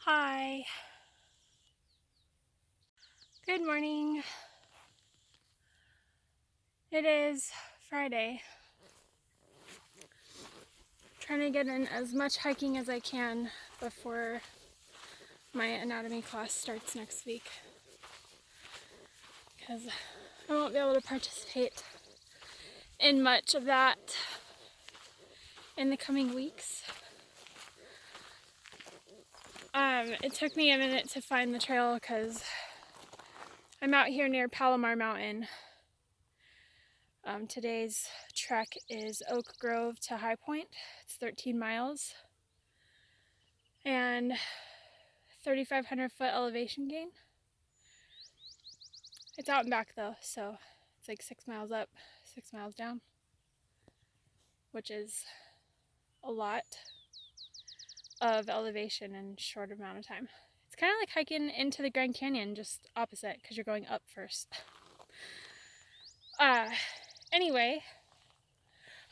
Hi. Good morning. It is Friday. Trying to get in as much hiking as I can before my anatomy class starts next week, because I won't be able to participate in much of that in the coming weeks. It took me a minute to find the trail because I'm out here near Palomar Mountain. Today's trek is Oak Grove to High Point. It's 13 miles and 3,500 foot elevation gain. It's out and back though, so it's like 6 miles up, 6 miles down, which is a lot of elevation in a short amount of time. It's kind of like hiking into the Grand Canyon, just opposite, because you're going up first. Anyway,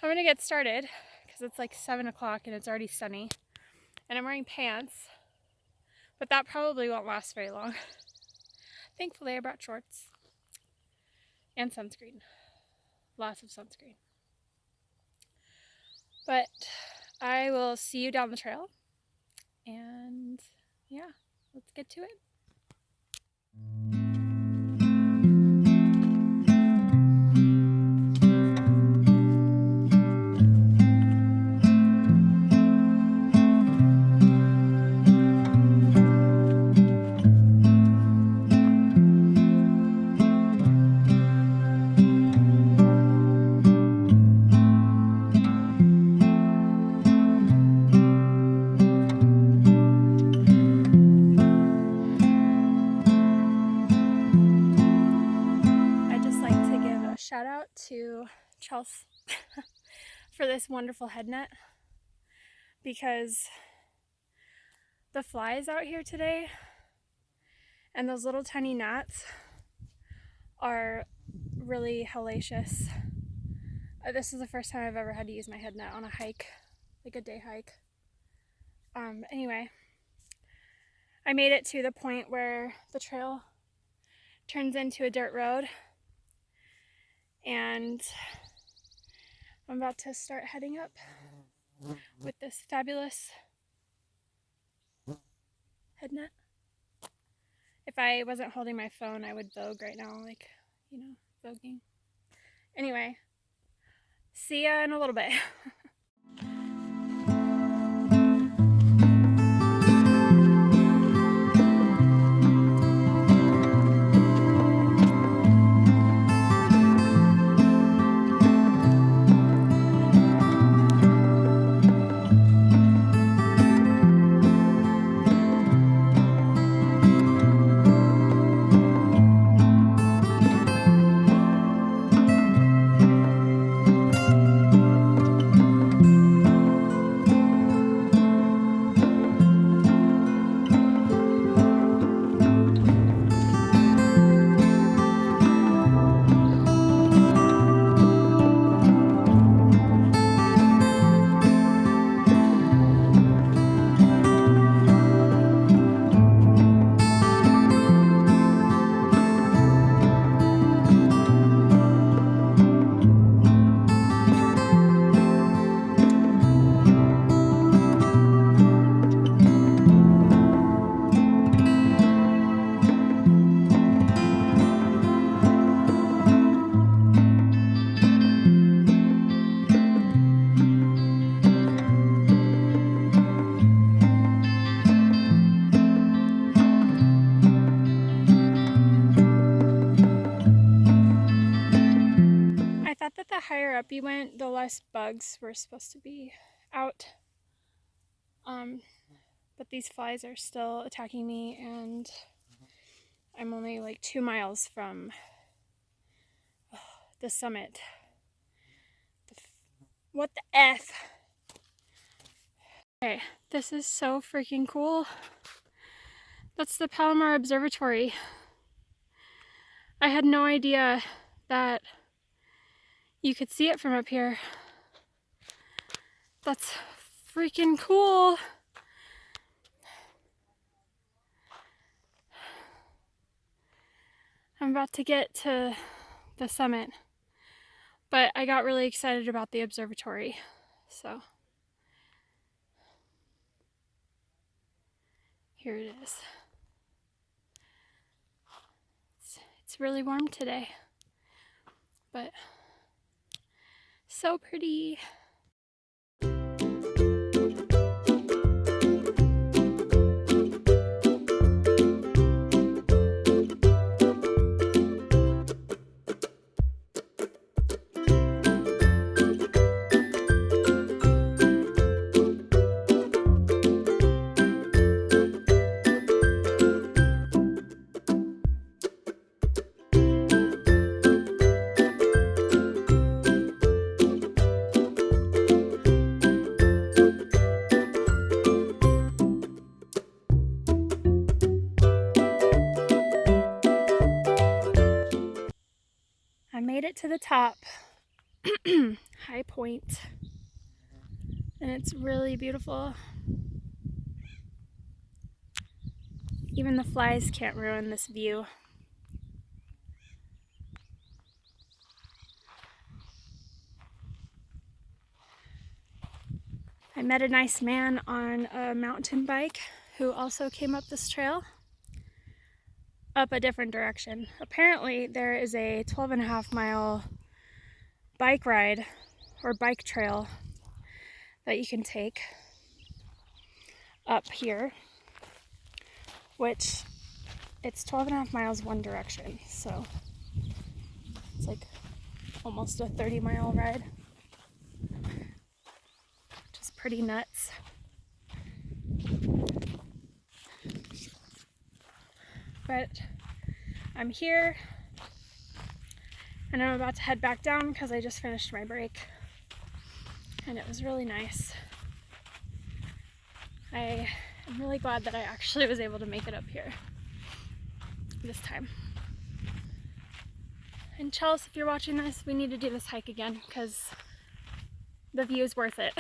I'm gonna get started because it's like 7 o'clock and it's already sunny, and I'm wearing pants, but that probably won't last very long. Thankfully, I brought shorts and sunscreen, lots of sunscreen. But I will see you down the trail, and yeah, let's get to it. I'd just like to give a shout out to Chelsie for this wonderful head net, because the flies out here today and those little tiny gnats are really hellacious. This is the first time I've ever had to use my head net on a hike, like a day hike. Anyway, I made it to the point where the trail turns into a dirt road, and I'm about to start heading up with this fabulous head net. If I wasn't holding my phone, I would vogue right now, like, voguing. Anyway, see ya in a little bit. I thought that the higher up you went, the less bugs were supposed to be out. But these flies are still attacking me, and I'm only like 2 miles from the summit. What the F? Okay, this is so freaking cool. That's the Palomar Observatory. I had no idea that you could see it from up here. That's freaking cool. I'm about to get to the summit, but I got really excited about the observatory, so here it is. It's really warm today, but so pretty. I made it to the top, high point, and it's really beautiful. Even the flies can't ruin this view. I met a nice man on a mountain bike who also came up this trail, up a different direction. Apparently there is a 12.5-mile bike ride or bike trail that you can take up here, which it's 12.5 miles one direction, so it's like almost a 30-mile ride, which is pretty nuts. But I'm here and I'm about to head back down because I just finished my break and it was really nice. I am really glad that I actually was able to make it up here this time. And Chelsie, if you're watching this, we need to do this hike again because the view is worth it.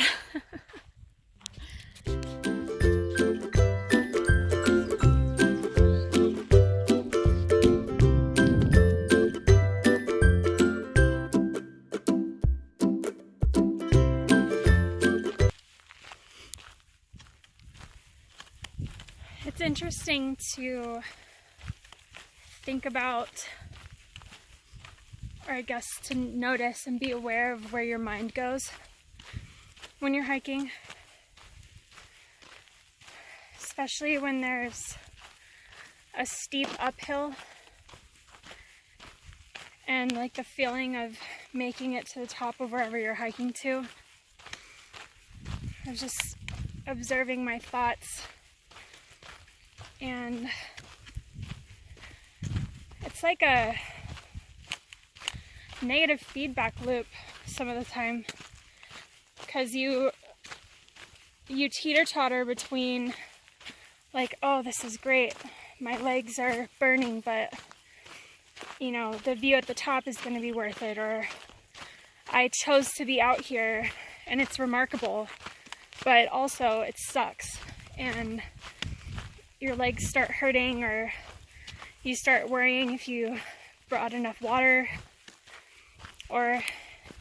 It's interesting to think about, or I guess to notice and be aware of where your mind goes when you're hiking, especially when there's a steep uphill and like the feeling of making it to the top of wherever you're hiking to. I was just observing my thoughts, and it's like a negative feedback loop some of the time, because you teeter-totter between like, oh, this is great, my legs are burning, but you know, the view at the top is going to be worth it, or I chose to be out here and it's remarkable, but also it sucks, and your legs start hurting, or you start worrying if you brought enough water, or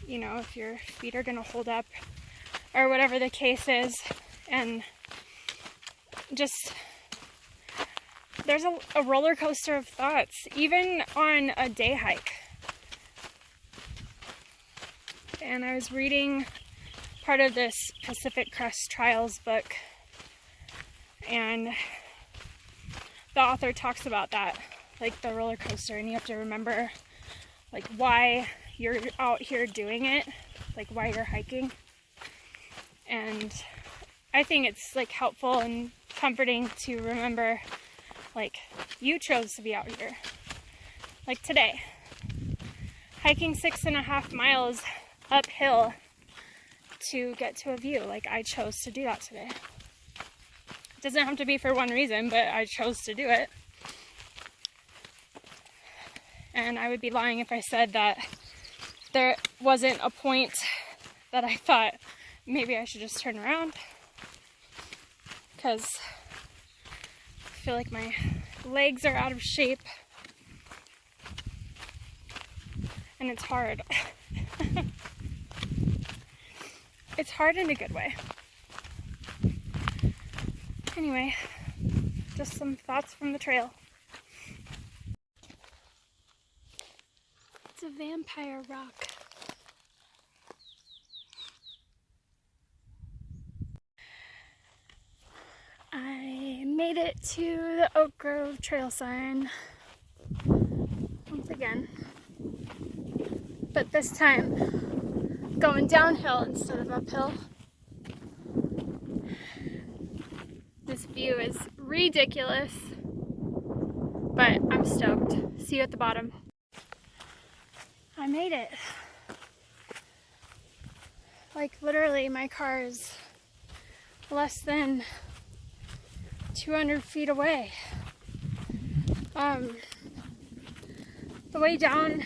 you know, if your feet are gonna hold up, or whatever the case is. And just there's a roller coaster of thoughts, even on a day hike. And I was reading part of this Pacific Crest Trials book, and the author talks about that, like the roller coaster, and you have to remember like why you're out here doing it, like why you're hiking. And I think it's like helpful and comforting to remember, like, you chose to be out here. Like today, hiking 6.5 miles uphill to get to a view. Like, I chose to do that today. It doesn't have to be for one reason, but I chose to do it. And I would be lying if I said that there wasn't a point that I thought maybe I should just turn around, because I feel like my legs are out of shape and it's hard. It's hard in a good way. Anyway, just some thoughts from the trail. It's a vampire rock. I made it to the Oak Grove trail sign once again, but this time going downhill instead of uphill. This view is ridiculous, but I'm stoked. See you at the bottom. I made it. Like literally my car is less than 200 feet away. The way down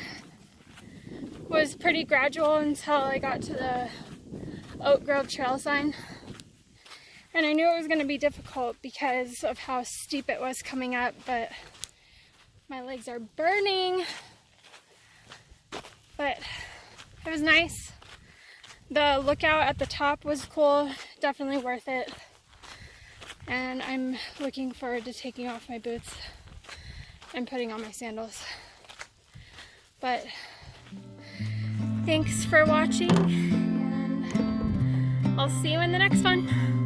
was pretty gradual until I got to the Oak Grove trail sign. And I knew it was going to be difficult because of how steep it was coming up, but my legs are burning. But it was nice. The lookout at the top was cool, definitely worth it. And I'm looking forward to taking off my boots and putting on my sandals. But thanks for watching, and I'll see you in the next one.